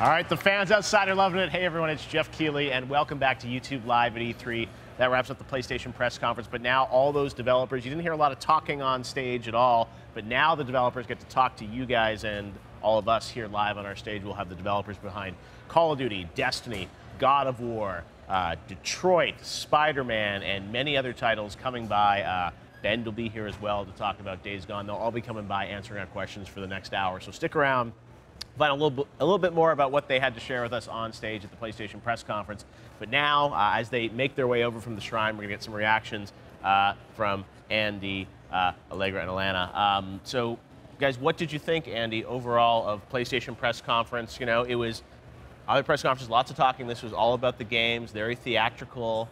All right, the fans outside are loving it. Hey, everyone, it's Jeff Keighley, and welcome back to YouTube Live at E3. That wraps up the PlayStation press conference, but now all those developers, you didn't hear a lot of talking on stage at all, but now the developers get to talk to you guys and all of us here live on our stage. We'll have the developers behind Call of Duty, Destiny, God of War, Detroit, Spider-Man, and many other titles coming by. Ben will be here as well to talk about Days Gone. They'll all be coming by answering our questions for the next hour, so stick around. Find a little bit more about what they had to share with us on stage at the PlayStation press conference. But now, as they make their way over from the Shrine, we're going to get some reactions from Andy, Allegra, and Alana. So, guys, what did you think, Andy, overall of PlayStation press conference? You know, it was other press conferences, lots of talking. This was all about the games, very theatrical,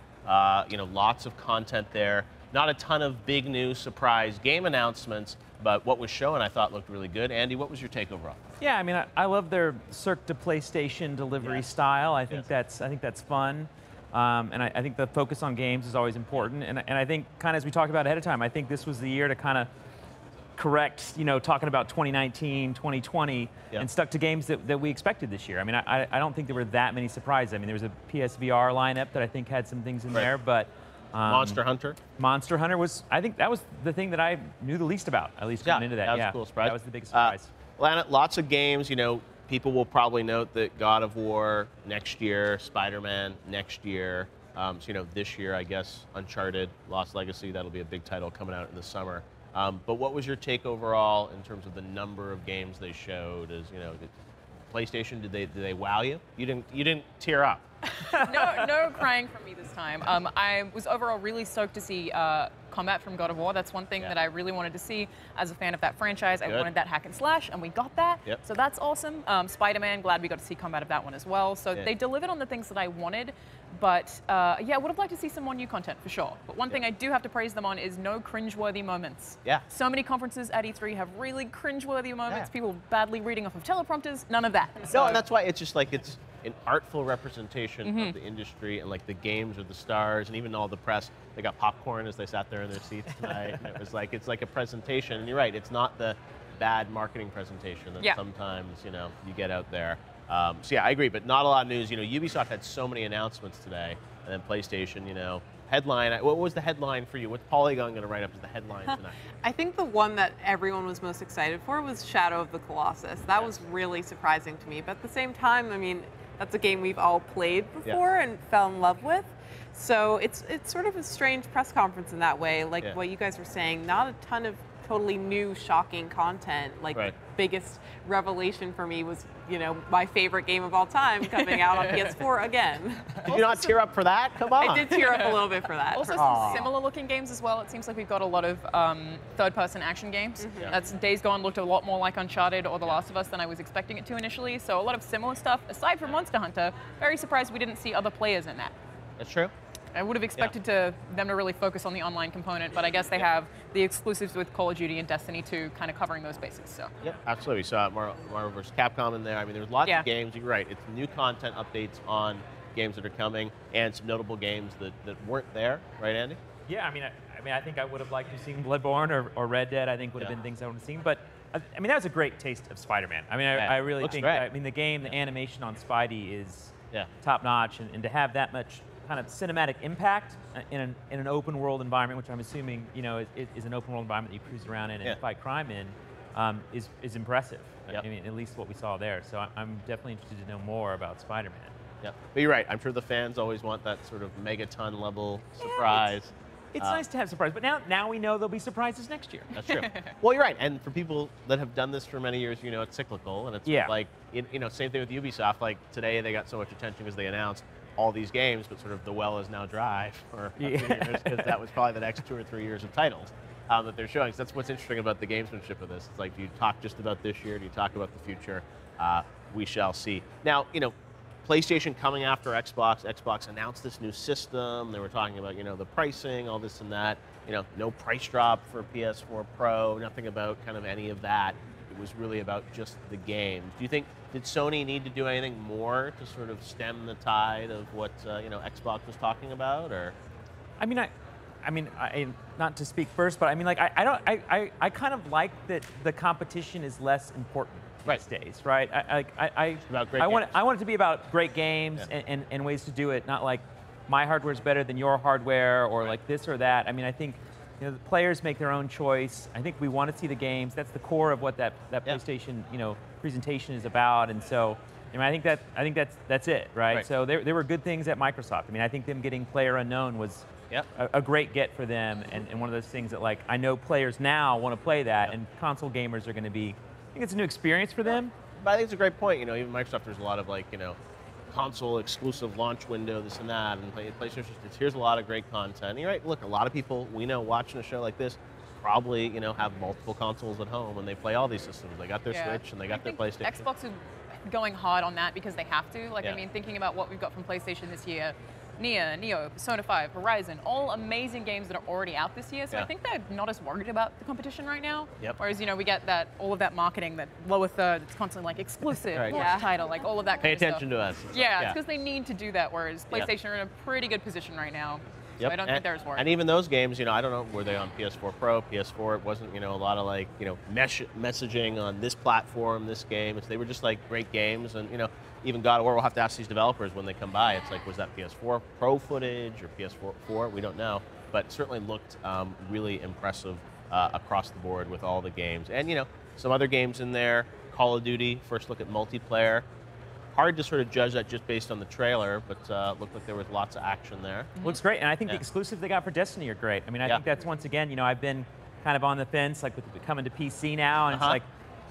you know, lots of content there. Not a ton of big news, surprise game announcements, but what was shown I thought looked really good. Andy, what was your take overall? Yeah, I mean, I love their Cirque to PlayStation delivery style. I think that's fun, and I think the focus on games is always important. And I think, kind of as we talked about ahead of time, I think this was the year to kind of correct, you know, talking about 2019, 2020, and stuck to games that we expected this year. I mean, I don't think there were that many surprises. I mean, there was a PSVR lineup that I think had some things in there, but. Monster Hunter? Monster Hunter was, I think that was the thing that I knew the least about, at least coming into that. That was a cool surprise. That was the biggest surprise. Lana, lots of games, you know, people will probably note that God of War next year, Spider-Man next year, so, you know, this year, I guess, Uncharted, Lost Legacy, that'll be a big title coming out in the summer. But what was your take overall in terms of the number of games they showed? As, you know, PlayStation, did they wow you? You didn't tear up. No crying from me this time. I was overall really stoked to see combat from God of War. That's one thing that I really wanted to see as a fan of that franchise. I wanted that hack and slash, and we got that. So that's awesome. Spider-Man, glad we got to see combat of that one as well. So they delivered on the things that I wanted. But yeah, I would have liked to see some more new content for sure. But one thing I do have to praise them on is no cringeworthy moments. So many conferences at E3 have really cringeworthy moments. People badly reading off of teleprompters. None of that. No, and that's why it's just like it's an artful representation of the industry, and like the games are the stars, and even all the press, they got popcorn as they sat there in their seats tonight. And it was like, it's like a presentation, and you're right, it's not the bad marketing presentation that sometimes, you know, you get out there. So yeah, I agree, but not a lot of news. You know, Ubisoft had so many announcements today, and then PlayStation, you know, headline. What was the headline for you? What's Polygon going to write up as the headline tonight? I think the one that everyone was most excited for was Shadow of the Colossus. That was really surprising to me, but at the same time, I mean, that's a game we've all played before and fell in love with. So it's sort of a strange press conference in that way. Like what you guys were saying, not a ton of totally new, shocking content. Like biggest revelation for me was, you know, my favorite game of all time coming out on PS4 again. Did you not tear up for that? Come on. I did tear up a little bit for that. Also some similar looking games as well. It seems like we've got a lot of third-person action games. That's Days Gone looked a lot more like Uncharted or The Last of Us than I was expecting it to initially. So a lot of similar stuff. Aside from Monster Hunter, very surprised we didn't see other players in that. That's true. I would have expected them to really focus on the online component, but I guess they have the exclusives with Call of Duty and Destiny 2 kind of covering those bases. So. Yeah, absolutely. We saw Marvel vs. Capcom in there. I mean, there's lots of games. You're right. It's new content updates on games that are coming, and some notable games that weren't there. Right, Andy? Yeah, I mean, I think I would have liked to have seen Bloodborne or Red Dead. I think would have been things I would have seen. But I mean, that was a great taste of Spider-Man. I mean, I really think. I mean, the game, the animation on Spidey is top notch, and to have that much kind of cinematic impact in an open world environment, which I'm assuming, you know, is an open world environment that you cruise around in and fight crime in, is impressive. I mean, at least what we saw there. So I'm definitely interested to know more about Spider-Man. Yeah, but you're right. I'm sure the fans always want that sort of megaton level surprise. It's nice to have surprises, but now we know there'll be surprises next year. That's true. Well, you're right, and for people that have done this for many years, you know, it's cyclical, and it's like, you know, same thing with Ubisoft. Like today, they got so much attention because they announced all these games, but sort of the well is now dry for a few years, because that was probably the next 2 or 3 years of titles that they're showing. So that's what's interesting about the gamesmanship of this. It's like, do you talk just about this year? Do you talk about the future? We shall see. Now, you know, PlayStation coming after Xbox. Xbox announced this new system. They were talking about, you know, the pricing, all this and that. You know, no price drop for PS4 Pro, nothing about kind of any of that. It was really about just the games. Do you think, did Sony need to do anything more to sort of stem the tide of what you know, Xbox was talking about, or? I mean, not to speak first, but I mean, like, I kind of like that the competition is less important. these days, right? I want it to be about great games and ways to do it, not like my hardware is better than your hardware or like this or that. I mean, I think the players make their own choice. I think we want to see the games. That's the core of what that PlayStation presentation is about, and so. I think that's it, right? So there were good things at Microsoft. I mean, I think them getting PlayerUnknown was a great get for them, and one of those things that, like, I know players now want to play that, and console gamers are going to be. I think it's a new experience for them. But I think it's a great point. Even Microsoft, there's a lot of console exclusive launch window, this and that, and PlayStation. Here's a lot of great content. And you're right. Look, a lot of people we know watching a show like this probably have multiple consoles at home, and they play all these systems. They got their Switch and they got their PlayStation. Xbox is going hard on that because they have to. I mean, thinking about what we've got from PlayStation this year, Nier, Neo, Persona 5, Horizon, all amazing games that are already out this year. So I think they're not as worried about the competition right now. Whereas, we get all of that marketing, that lower third, it's constantly like exclusive, launch title, like all of that Pay kind of attention to us. Yeah, it's because they need to do that, whereas PlayStation are in a pretty good position right now. So I don't think they're as worried. And even those games, I don't know, were they on PS4 Pro, PS4? It wasn't, a lot of messaging on this platform, this game. They were just great games, and even God of War, we'll have to ask these developers when they come by. It's like, was that PS4 Pro footage or PS4? We don't know, but it certainly looked really impressive across the board with all the games. And some other games in there, Call of Duty. First look at multiplayer. Hard to sort of judge that just based on the trailer, but looked like there was lots of action there. Looks great, and I think the exclusives they got for Destiny are great. I mean, I think that's, once again, I've been kind of on the fence, with it coming to PC now, and it's like,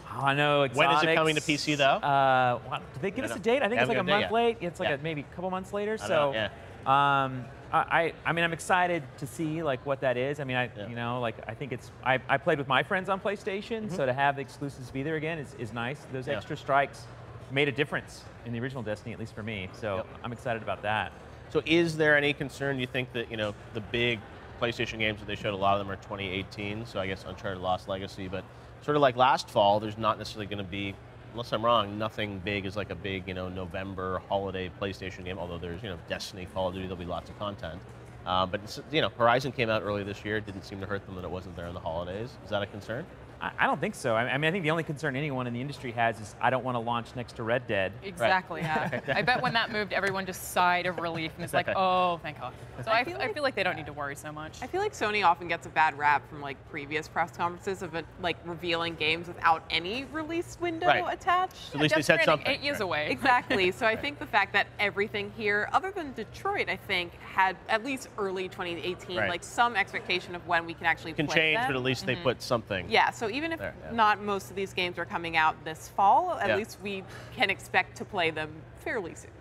I know Exotics. When is it coming to PC, though? Did they give us a date? I think it's like a month late. It's like maybe a couple months later. So, I mean, I'm excited to see what that is. I mean, I think it's. I played with my friends on PlayStation, so to have the exclusives be there again is nice. Those extra strikes made a difference in the original Destiny, at least for me. So I'm excited about that. So is there any concern, you think, that the big PlayStation games that they showed, a lot of them are 2018, so I guess Uncharted Lost Legacy, but sort of like last fall, there's not necessarily going to be, unless I'm wrong, nothing big is like a big November holiday PlayStation game, although there's Destiny, Call of Duty, there'll be lots of content. But it's, Horizon came out early this year. It didn't seem to hurt them that it wasn't there in the holidays. Is that a concern? I don't think so. I mean, I think the only concern anyone in the industry has is I don't want to launch next to Red Dead. Exactly, I bet when that moved, everyone just sighed of relief and it's like, oh, thank God. So I feel like they don't need to worry so much. I feel like Sony often gets a bad rap from previous press conferences of revealing games without any release window attached. At least they said something. 8 years away. Exactly. So I think the fact that everything here, other than Detroit, I think, had at least early 2018, some expectation of when we can actually play them. Can change, but at least they put something. Yeah, so even if not most of these games are coming out this fall, at least we can expect to play them fairly soon.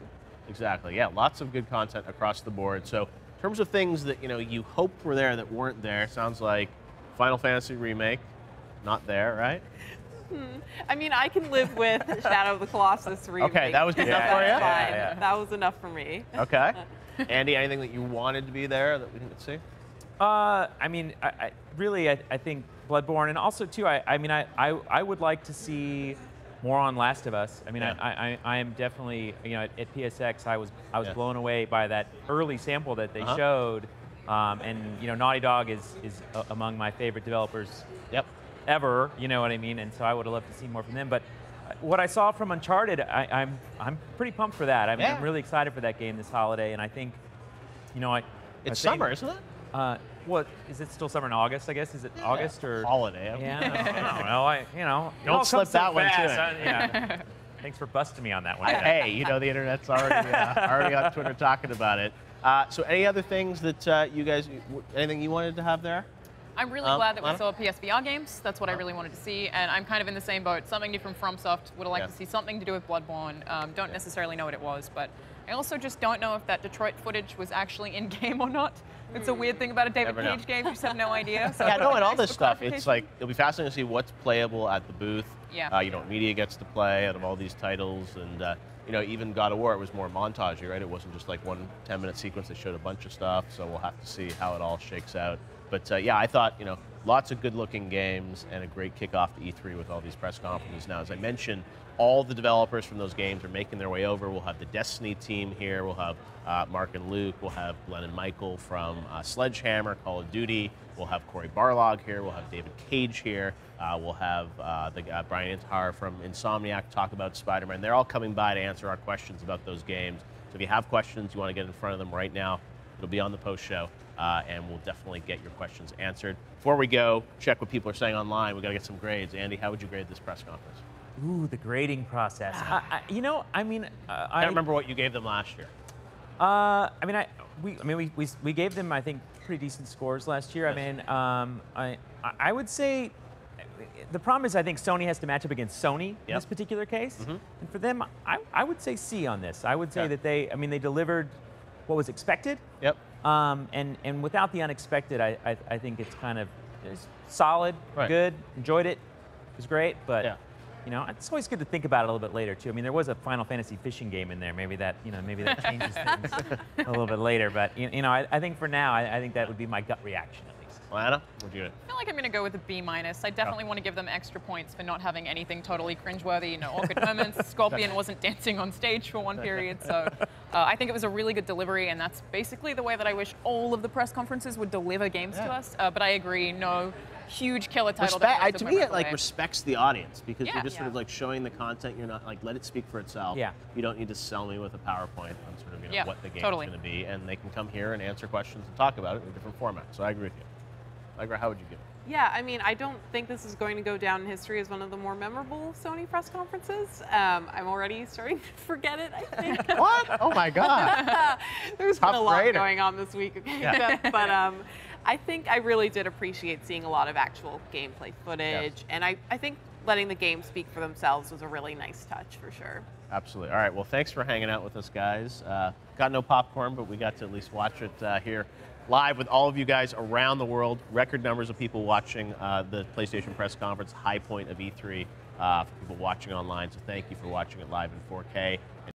Exactly, lots of good content across the board. So in terms of things that you hoped were there that weren't there, sounds like Final Fantasy Remake, not there, right? I mean, I can live with Shadow of the Colossus Remake. Okay, that was good enough for you? That was enough for me. Okay. Andy, anything that you wanted to be there that we didn't see? I mean, I think Bloodborne, and also too, I would like to see more on Last of Us. I mean, I am definitely, at PSX, I was blown away by that early sample that they showed, and Naughty Dog is among my favorite developers ever. You know what I mean? And so I would have loved to see more from them. But what I saw from Uncharted, I'm pretty pumped for that. I mean, I'm really excited for that game this holiday, and I think, it's summer, isn't it? What is it? Still summer in August? I guess is it August or holiday? I don't know. Don't slip that one too. Thanks for busting me on that one. Hey, the internet's already on Twitter talking about it. So, any other things that you guys, anything you wanted to have there? I'm really glad that we saw PSVR games. That's what I really wanted to see, and I'm kind of in the same boat. Something new from FromSoft. Would have liked to see something to do with Bloodborne. Don't necessarily know what it was, but I also just don't know if that Detroit footage was actually in game or not. It's a weird thing about a David Cage game. You just have no idea. So and all this stuff. It's like it'll be fascinating to see what's playable at the booth. Media gets to play out of all these titles, and even God of War, it was more montagey, right? It wasn't just like one 10-minute sequence. They showed a bunch of stuff, so we'll have to see how it all shakes out. But I thought lots of good-looking games and a great kickoff to E3 with all these press conferences. Now, as I mentioned, all the developers from those games are making their way over. We'll have the Destiny team here. We'll have Mark and Luke. We'll have Glenn and Michael from Sledgehammer, Call of Duty. We'll have Corey Barlog here. We'll have David Cage here. We'll have Brian Intihar from Insomniac talk about Spider-Man. They're all coming by to answer our questions about those games. So if you have questions, you want to get in front of them right now, it'll be on the post show, and we'll definitely get your questions answered. Before we go, check what people are saying online. We've got to get some grades. Andy, how would you grade this press conference? Ooh, the grading process. I can't remember what you gave them last year. We gave them, I think, pretty decent scores last year. Yes. I would say the problem is I think Sony has to match up against Sony in this particular case, and for them, I would say C on this. I would say that they delivered what was expected. Yep. And without the unexpected, I think it's kind of solid, good, enjoyed it. It was great, but. Yeah. It's always good to think about it a little bit later too. I mean, there was a Final Fantasy fishing game in there. Maybe that changes things a little bit later. But I think for now, I think that would be my gut reaction at least. Well, Anna, what do you do? I feel like I'm going to go with a B-. I definitely want to give them extra points for not having anything totally cringeworthy. Awkward moments. Scorpion wasn't dancing on stage for one period, so I think it was a really good delivery, and that's basically the way that I wish all of the press conferences would deliver games to us. But I agree, no huge killer title. To me, it respects the audience because you're just sort of showing the content. You're not let it speak for itself. Yeah. You don't need to sell me with a PowerPoint on sort of what the game is going to be, and they can come here and answer questions and talk about it in a different format. So I agree with you. Allegra, how would you give it? Yeah, I don't think this is going to go down in history as one of the more memorable Sony press conferences. I'm already starting to forget it, I think. What? Oh my God. There's been a lot going on this week, okay? Yeah. But I think I really did appreciate seeing a lot of actual gameplay footage, and I think letting the game speak for themselves was a really nice touch for sure. Absolutely. All right, well, thanks for hanging out with us, guys. Got no popcorn, but we got to at least watch it here live with all of you guys around the world. Record numbers of people watching the PlayStation press conference, high point of E3 for people watching online. So thank you for watching it live in 4K.